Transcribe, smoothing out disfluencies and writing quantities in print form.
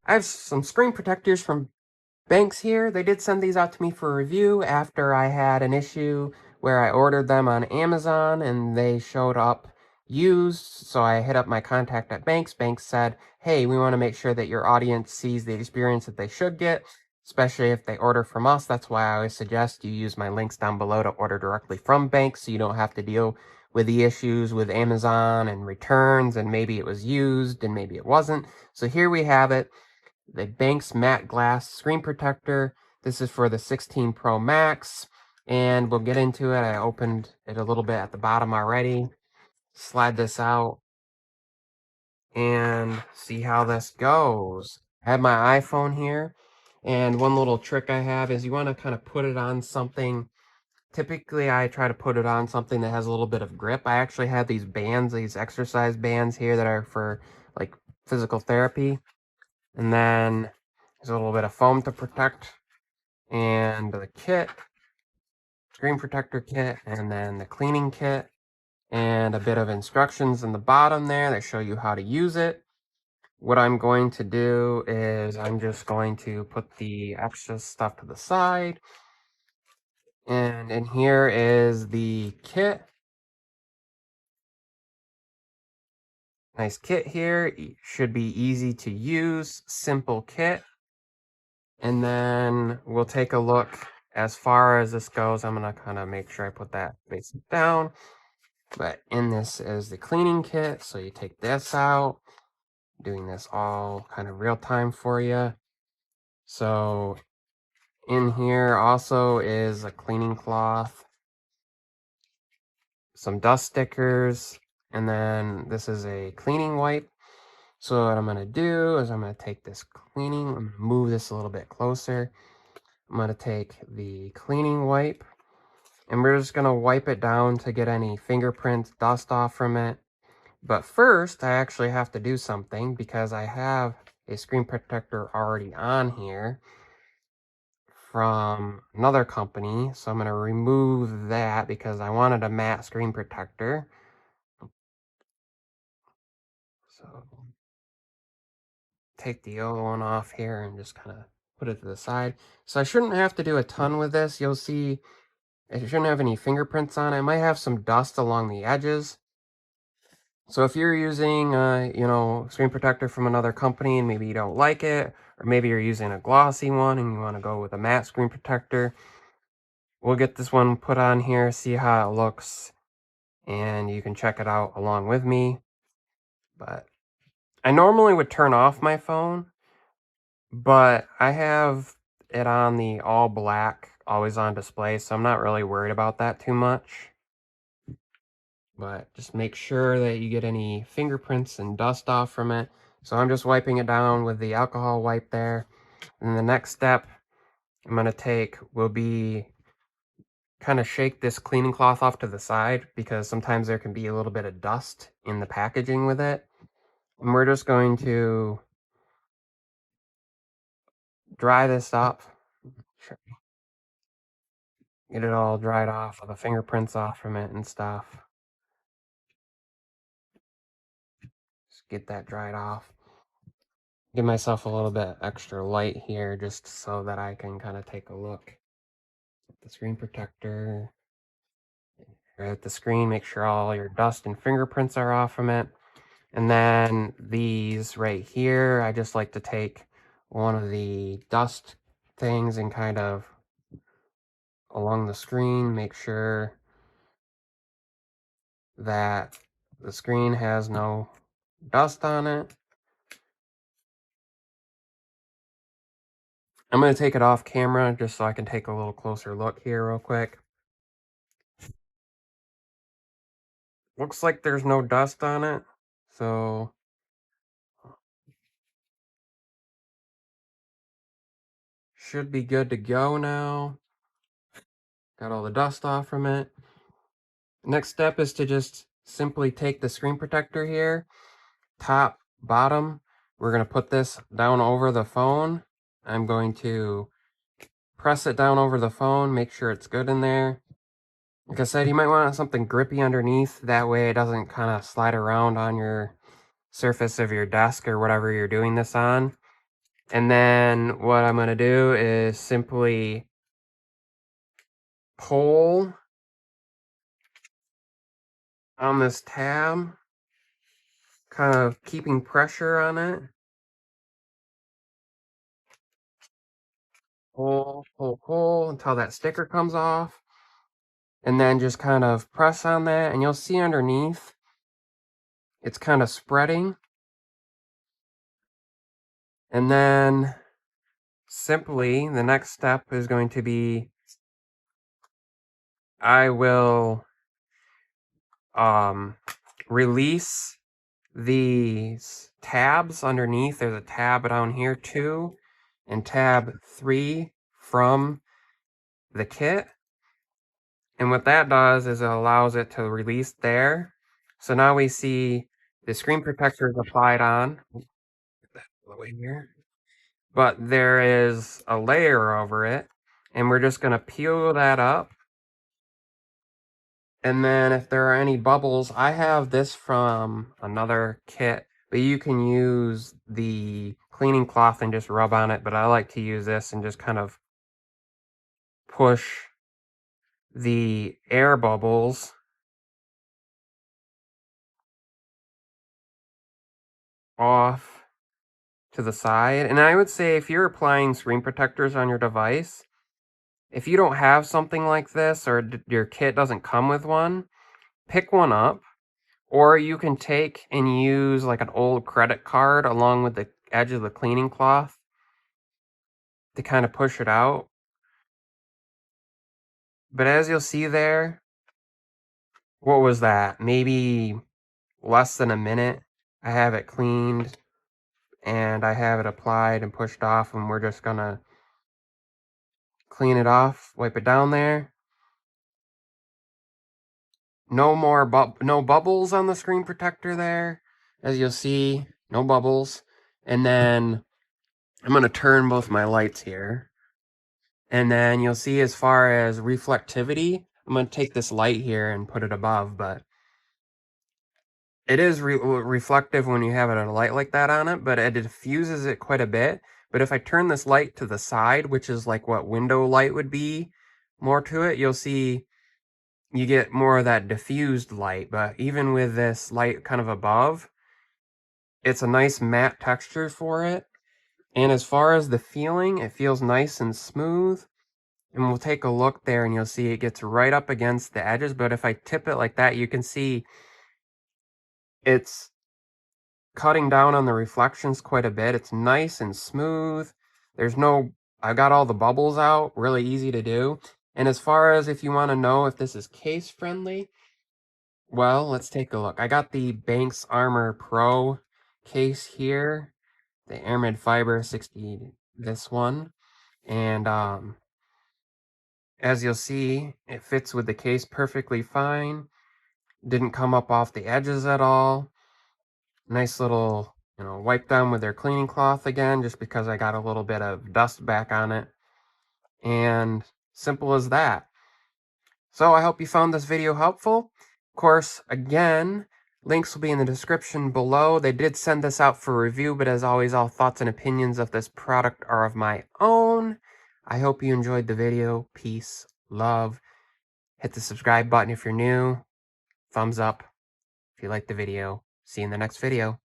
I have some screen protectors from Benks here. They did send these out to me for review after I had an issue where I ordered them on Amazon and they showed up used. So I hit up my contact at Benks. Benks said, hey, we want to make sure that your audience sees the experience that they should get, especially if they order from us. That's why I always suggest you use my links down below to order directly from Benks so you don't have to deal with the issues with Amazon and returns and maybe it was used and maybe it wasn't. So here we have it. The Benks matte glass screen protector. This is for the 16 Pro Max, and we'll get into it. I opened it a little bit at the bottom already. Slide this out and see how this goes. I have my iPhone here, and one little trick I have is you want to kind of put it on something. Typically, I try to put it on something that has a little bit of grip. I actually have these bands, these exercise bands here that are for like physical therapy. And then there's a little bit of foam to protect, and the kit, screen protector kit, and then the cleaning kit, and a bit of instructions in the bottom there that show you how to use it. What I'm going to do is I'm just going to put the extra stuff to the side. And in here is the kit. Nice kit here. Should be easy to use, simple kit. And then we'll take a look as far as this goes. I'm going to kind of make sure I put that face down. But in this is the cleaning kit. So you take this out, doing this all kind of real time for you. So in here also is a cleaning cloth, some dust stickers, and then this is a cleaning wipe. So what I'm going to do is I'm going to take this cleaning, I'm going to move this a little bit closer. I'm going to take the cleaning wipe, and we're just going to wipe it down to get any fingerprints, dust off from it. But first, I actually have to do something because I have a screen protector already on here from another company. So I'm going to remove that because I wanted a matte screen protector. So take the old one off here and just kind of put it to the side. So I shouldn't have to do a ton with this. You'll see it shouldn't have any fingerprints on it. It might have some dust along the edges. So if you're using, screen protector from another company and maybe you don't like it, or maybe you're using a glossy one and you want to go with a matte screen protector, we'll get this one put on here, see how it looks, and you can check it out along with me. But I normally would turn off my phone, but I have it on the all black, always on display, so I'm not really worried about that too much. But just make sure that you get any fingerprints and dust off from it. So I'm just wiping it down with the alcohol wipe there. And the next step I'm going to take will be kind of shake this cleaning cloth off to the side because sometimes there can be a little bit of dust in the packaging with it. And we're just going to dry this up. Get it all dried off, all the fingerprints off from it and stuff. Just get that dried off. Give myself a little bit extra light here just so that I can kind of take a look at the screen protector. Right at the screen, make sure all your dust and fingerprints are off from it. And then these right here, I just like to take one of the dust things and kind of along the screen, make sure that the screen has no dust on it. I'm going to take it off camera just so I can take a little closer look here real quick. Looks like there's no dust on it, so should be good to go now. Got all the dust off from it. Next step is to just simply take the screen protector here, top, bottom. We're going to put this down over the phone. I'm going to press it down over the phone, make sure it's good in there. Like I said, you might want something grippy underneath. That way it doesn't kind of slide around on your surface of your desk or whatever you're doing this on. And then what I'm going to do is simply pull on this tab, kind of keeping pressure on it. Pull, pull, pull until that sticker comes off. And then just kind of press on that, and you'll see underneath it's kind of spreading. And then simply the next step is going to be I will release these tabs underneath. There's a tab down here too, and tab 3 from the kit. And what that does is it allows it to release there. So now we see the screen protector is applied on. Get that out of the way here. But there is a layer over it, and we're just going to peel that up. And then if there are any bubbles, I have this from another kit, but you can use the cleaning cloth and just rub on it, but I like to use this and just kind of push the air bubbles off to the side. And I would say if you're applying screen protectors on your device, if you don't have something like this or your kit doesn't come with one, pick one up. Or you can take and use like an old credit card along with the edge of the cleaning cloth to kind of push it out. But as you'll see there, what was that? Maybe less than a minute. I have it cleaned and I have it applied and pushed off, and we're just gonna clean it off, wipe it down there. No more no bubbles on the screen protector there. As you'll see, no bubbles. And then I'm gonna turn both my lights here. And then you'll see as far as reflectivity, I'm going to take this light here and put it above, but it is reflective when you have a light like that on it, but it diffuses it quite a bit. But if I turn this light to the side, which is like what window light would be, more to it, you'll see you get more of that diffused light. But even with this light kind of above, it's a nice matte texture for it. And as far as the feeling, it feels nice and smooth. And we'll take a look there and you'll see it gets right up against the edges. But if I tip it like that, you can see it's cutting down on the reflections quite a bit. It's nice and smooth. I got all the bubbles out, really easy to do. And as far as if you want to know if this is case friendly, well, let's take a look. I got the Benks Armor Pro case here, the Aramid Fiber 60, this one. And as you'll see, it fits with the case perfectly fine. Didn't come up off the edges at all. Nice little, wipe down with their cleaning cloth again, just because I got a little bit of dust back on it. And simple as that. So I hope you found this video helpful. Of course, again, links will be in the description below. They did send this out for review, but as always, all thoughts and opinions of this product are of my own. I hope you enjoyed the video. Peace, love. Hit the subscribe button if you're new. Thumbs up if you liked the video. See you in the next video.